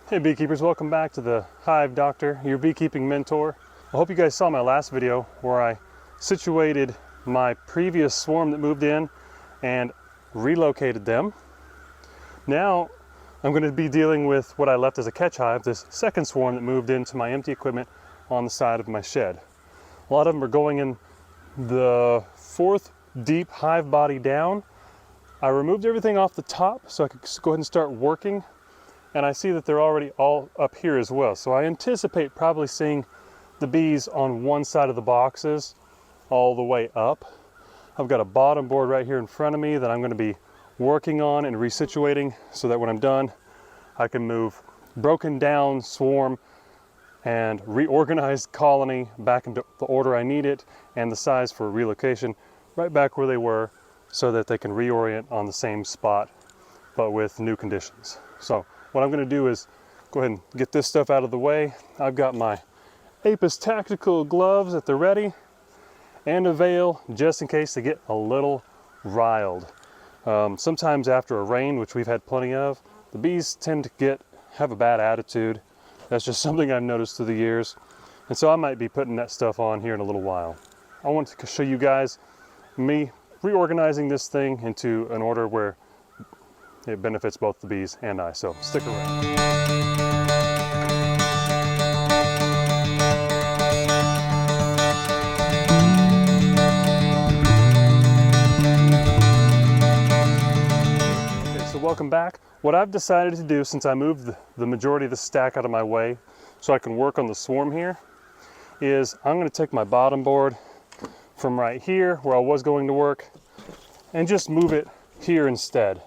Hey beekeepers, welcome back to the Hive Doctor, your beekeeping mentor. I hope you guys saw my last video where I situated my previous swarm that moved in and relocated them. Now I'm going to be dealing with what I left as a catch hive, this second swarm that moved into my empty equipment on the side of my shed. A lot of them are going in the fourth deep hive body down. I removed everything off the top so I could go ahead and start working. And I see that they're already all up here as well. So I anticipate probably seeing the bees on one side of the boxes all the way up. I've got a bottom board right here in front of me that I'm going to be working on and resituating so that when I'm done, I can move broken down swarm and reorganized colony back into the order I need it and the size for relocation right back where they were so that they can reorient on the same spot but with new conditions. So what I'm going to do is go ahead and get this stuff out of the way. I've got my Apis tactical gloves at the ready and a veil just in case they get a little riled. Sometimes after a rain, which we've had plenty of, the bees tend to have a bad attitude. That's just something I've noticed through the years. And so I might be putting that stuff on here in a little while. I want to show you guys me reorganizing this thing into an order where it benefits both the bees and I, so stick around. Okay, so welcome back. What I've decided to do since I moved the majority of the stack out of my way so I can work on the swarm here is I'm going to take my bottom board from right here where I was going to work and just move it here instead.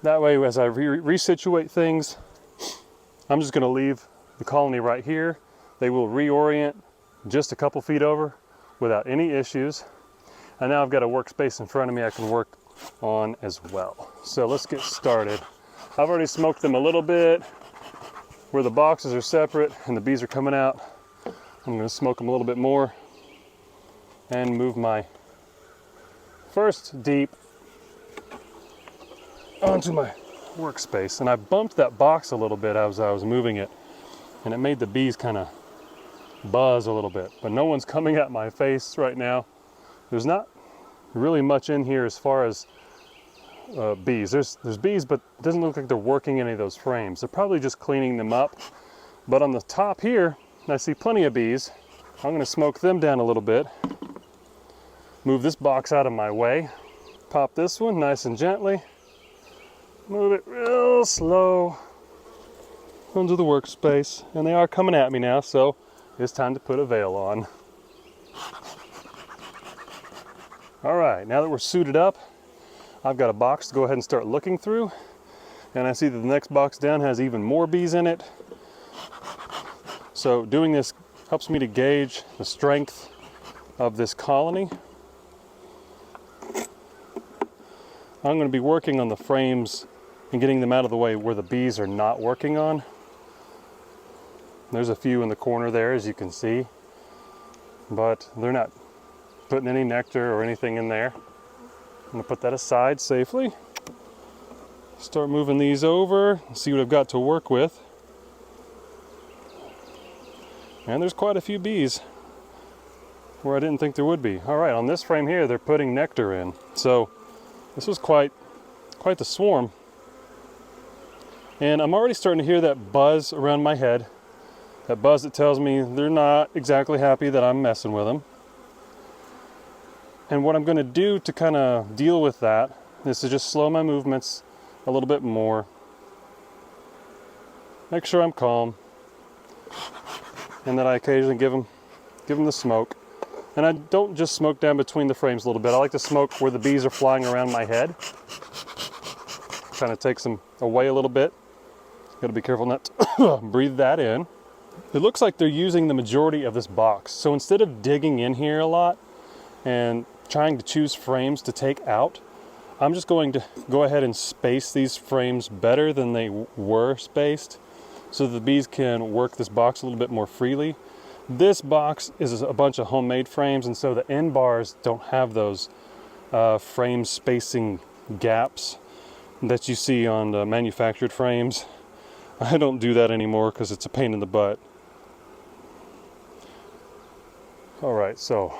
That way, as I resituate things, I'm just going to leave the colony right here. They will reorient just a couple feet over without any issues. And now I've got a workspace in front of me I can work on as well. So let's get started. I've already smoked them a little bit where the boxes are separate and the bees are coming out. I'm going to smoke them a little bit more and move my first deep onto my workspace. And I bumped that box a little bit as I was moving it, and it made the bees kind of buzz a little bit, but no one's coming at my face right now. There's not really much in here as far as bees. There's bees, but it doesn't look like they're working any of those frames. They're probably just cleaning them up. But on the top here, I see plenty of bees. I'm going to smoke them down a little bit. Move this box out of my way. Pop this one nice and gently. Move it real slow onto the workspace. And they are coming at me now, so it's time to put a veil on. All right, now that we're suited up, I've got a box to go ahead and start looking through. And I see that the next box down has even more bees in it. So doing this helps me to gauge the strength of this colony. I'm going to be working on the frames and getting them out of the way where the bees are not working on. There's a few in the corner there, as you can see, but they're not putting any nectar or anything in there. I'm going to put that aside safely. Start moving these over and see what I've got to work with. And there's quite a few bees where I didn't think there would be. All right, on this frame here, they're putting nectar in. So this was quite the swarm. And I'm already starting to hear that buzz around my head. That buzz that tells me they're not exactly happy that I'm messing with them. And what I'm going to do to kind of deal with that is to just slow my movements a little bit more. Make sure I'm calm. And that I occasionally give them the smoke. And I don't just smoke down between the frames a little bit. I like to smoke where the bees are flying around my head. Kind of takes them away a little bit. Got to be careful not to breathe that in. It looks like they're using the majority of this box. So instead of digging in here a lot and trying to choose frames to take out, I'm just going to go ahead and space these frames better than they were spaced so that the bees can work this box a little bit more freely. This box is a bunch of homemade frames, and so the end bars don't have those frame spacing gaps that you see on the manufactured frames. I don't do that anymore because it's a pain in the butt. All right, so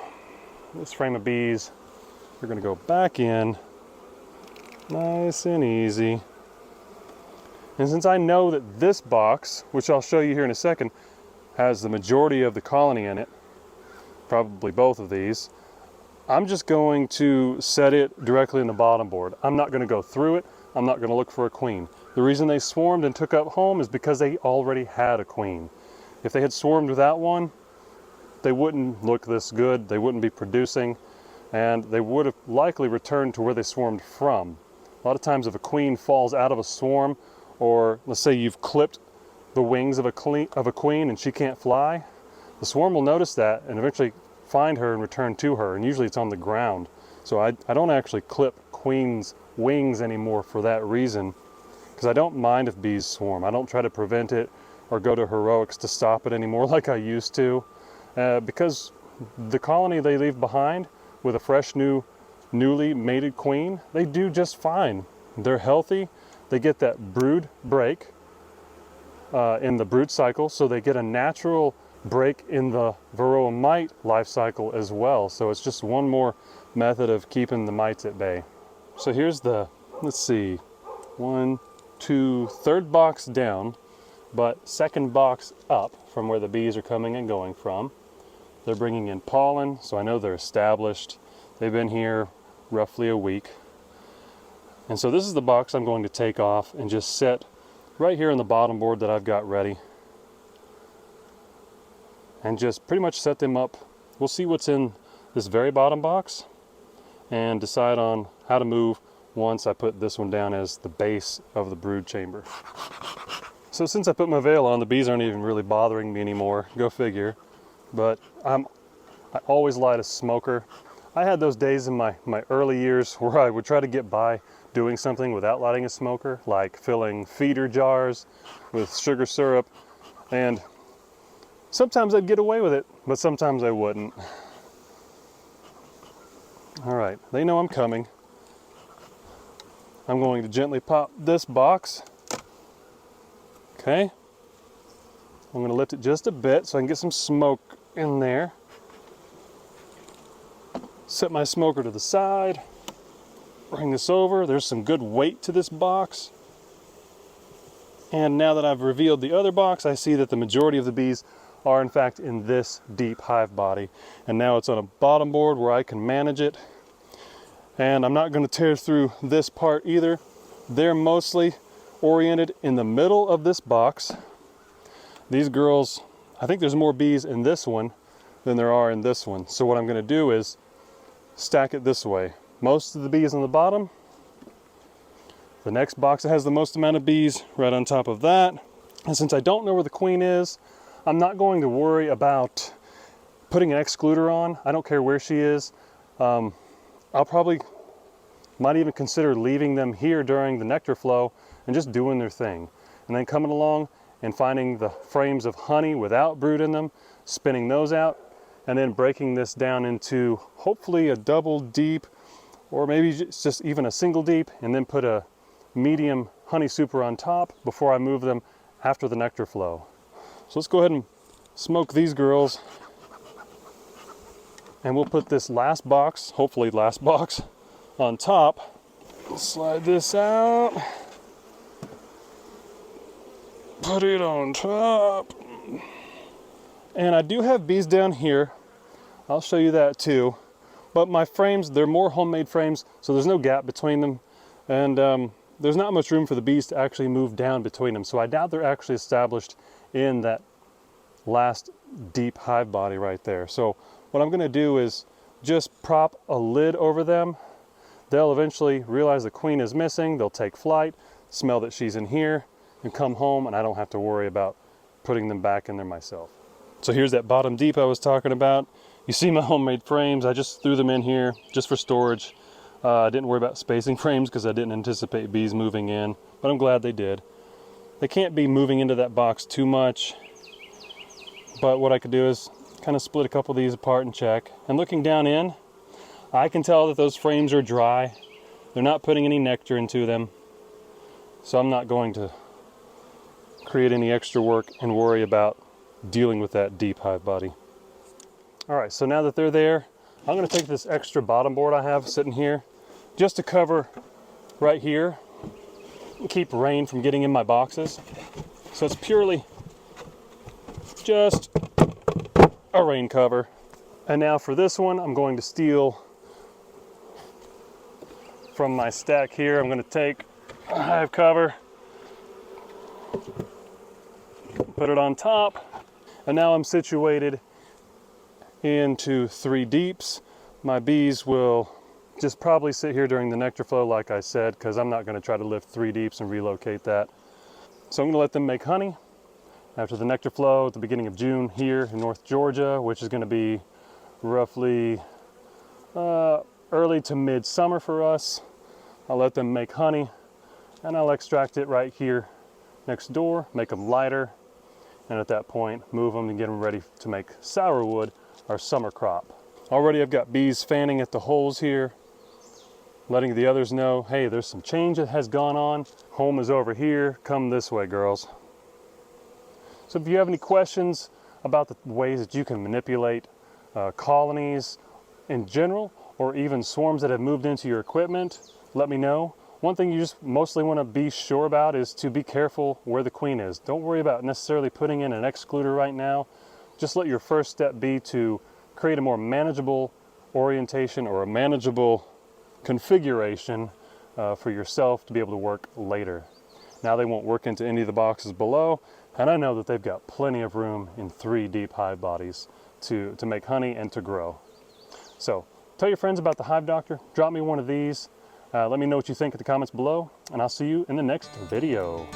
this frame of bees, we're gonna go back in, nice and easy. And since I know that this box, which I'll show you here in a second, has the majority of the colony in it, probably both of these, I'm just going to set it directly in the bottom board. I'm not gonna go through it. I'm not gonna look for a queen. The reason they swarmed and took up home is because they already had a queen. If they had swarmed without one, they wouldn't look this good, they wouldn't be producing, and they would have likely returned to where they swarmed from. A lot of times if a queen falls out of a swarm, or let's say you've clipped the wings of a queen and she can't fly, the swarm will notice that and eventually find her and return to her, and usually it's on the ground. So I don't actually clip queens' wings anymore for that reason, because I don't mind if bees swarm. I don't try to prevent it or go to heroics to stop it anymore like I used to. Because the colony they leave behind with a fresh newly mated queen, they do just fine. They're healthy, they get that brood break in the brood cycle, so they get a natural break in the varroa mite life cycle as well. So it's just one more method of keeping the mites at bay. So here's the, let's see, 1, 2, third box down, but second box up from where the bees are coming and going from. They're bringing in pollen, so I know they're established. They've been here roughly a week. And so this is the box I'm going to take off and just set right here on the bottom board that I've got ready. And just pretty much set them up. We'll see what's in this very bottom box and decide on how to move once I put this one down as the base of the brood chamber. So since I put my veil on, the bees aren't even really bothering me anymore. Go figure. But I always light a smoker. I had those days in my early years where I would try to get by doing something without lighting a smoker, like filling feeder jars with sugar syrup, and sometimes I'd get away with it, but sometimes I wouldn't. All right, they know I'm coming. I'm going to gently pop this box. Okay. I'm going to lift it just a bit so I can get some smoke in there. Set my smoker to the side. Bring this over. There's some good weight to this box. And now that I've revealed the other box, I see that the majority of the bees are in fact in this deep hive body. And now it's on a bottom board where I can manage it. And I'm not going to tear through this part either. They're mostly oriented in the middle of this box. These girls, I think there's more bees in this one than there are in this one. So what I'm going to do is stack it this way. Most of the bees on the bottom. The next box that has the most amount of bees right on top of that. And since I don't know where the queen is, I'm not going to worry about putting an excluder on. I don't care where she is. I'll probably might even consider leaving them here during the nectar flow and just doing their thing. And then coming along and finding the frames of honey without brood in them, spinning those out, and then breaking this down into hopefully a double deep, or maybe just even a single deep, and then put a medium honey super on top before I move them after the nectar flow. So let's go ahead and smoke these girls. And we'll put this last box, hopefully last box, on top. Slide this out. Put it on top. And I do have bees down here. I'll show you that too. But my frames, they're more homemade frames, so there's no gap between them. And there's not much room for the bees to actually move down between them. So I doubt they're actually established in that last deep hive body right there. So what I'm going to do is just prop a lid over them. They'll eventually realize the queen is missing. They'll take flight, smell that she's in here, and come home, and I don't have to worry about putting them back in there myself. So here's that bottom deep I was talking about. You see my homemade frames. I just threw them in here just for storage. I didn't worry about spacing frames because I didn't anticipate bees moving in, but I'm glad they did. They can't be moving into that box too much, but what I could do is kind of split a couple of these apart and check. And looking down in, I can tell that those frames are dry. They're not putting any nectar into them. So I'm not going to create any extra work and worry about dealing with that deep hive body. All right, so now that they're there, I'm gonna take this extra bottom board I have sitting here just to cover right here and keep rain from getting in my boxes. So it's purely just a rain cover. And now for this one, I'm going to steal from my stack here. I'm going to take a hive cover, put it on top, and now I'm situated into 3 deeps. My bees will just probably sit here during the nectar flow, like I said, because I'm not going to try to lift 3 deeps and relocate that. So I'm going to let them make honey after the nectar flow at the beginning of June here in North Georgia, which is going to be roughly early to mid-summer for us. I'll let them make honey and I'll extract it right here next door, make them lighter, and at that point move them and get them ready to make sourwood, our summer crop. Already I've got bees fanning at the holes here, letting the others know, hey, there's some change that has gone on. Home is over here, come this way, girls. So if you have any questions about the ways that you can manipulate colonies in general, or even swarms that have moved into your equipment, let me know. One thing you just mostly want to be sure about is to be careful where the queen is. Don't worry about necessarily putting in an excluder right now. Just let your first step be to create a more manageable orientation or a manageable configuration for yourself to be able to work later. Now they won't work into any of the boxes below, and I know that they've got plenty of room in 3 deep hive bodies to make honey and to grow. So tell your friends about the Hive Doctor, drop me one of these, let me know what you think in the comments below, and I'll see you in the next video.